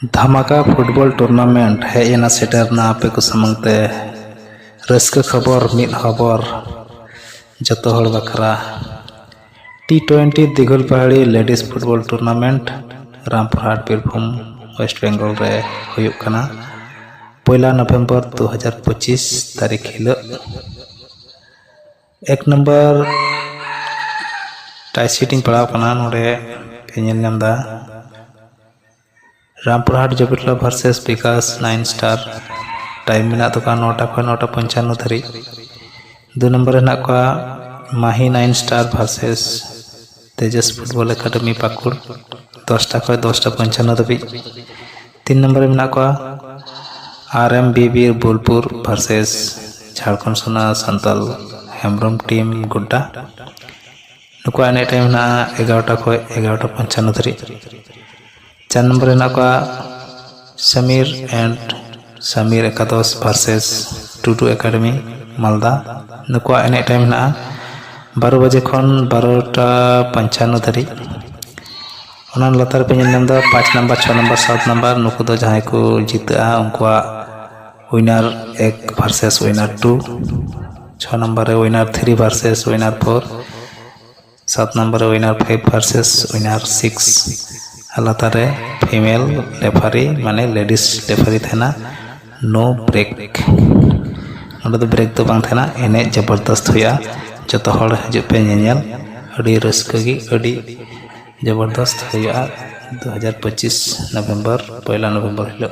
धमाका football tournament हेना सेटरना आपे को समंगते रस्क खबर मिद खबर जतो हड़ बखरा T20 दिगल पहाड़ी ladies football tournament Rampurhat Birbhum west Bengal रे हुयुग कना 1 नवंबर 2025 तारीख हिलो 1 नंबर टाई सीटिंग पड़ाव कना नोडे पेनेल नामदा रामपुरहाट जबिटला वर्सेस विकास 9 स्टार टाइम मिना तो का 9टा खन 9:95 धरी 2 नंबर हेना का माही 9 स्टार वर्सेस तेजस फुटबॉल एकेडमी पाकुड़ 10टा खन 10:95 धबी 3 नंबर मेना का RMBB बोलपुर वर्सेस झारखंड सोना संताल हेम्ब्रम टीम गुड्डा नुका एने टाइम ना 11टा खन 11:95 धरी 4 नंबर हेना का समीर एंड समीर एकादश वर्सेस टूटू एकेडमी मालदा नुका एने टाइम ना 12 बजे खन 12:95 धरी ओना लतार पे नेलदा 5 नंबर 6 नंबर 7 नंबर नुकु दो जहां को जीता उनका विनर 1 वर्सेस विनर 2 6 नंबर रे विनर 3 वर्सेस विनर 4 7 नंबर रे विनर 5 वर्सेस विनर 6 हलातारे फीमेल रेफारी माने लेडीज रेफारी थेना नो ब्रेक नोडे तो ब्रेक तो बांग थेना एने जबरदस्त हुआ जतो हड़ हजु पे नेल अड़ी रस्कगी अड़ी जबरदस्त हुआ 2025 नवंबर 1 नवंबर हिलो।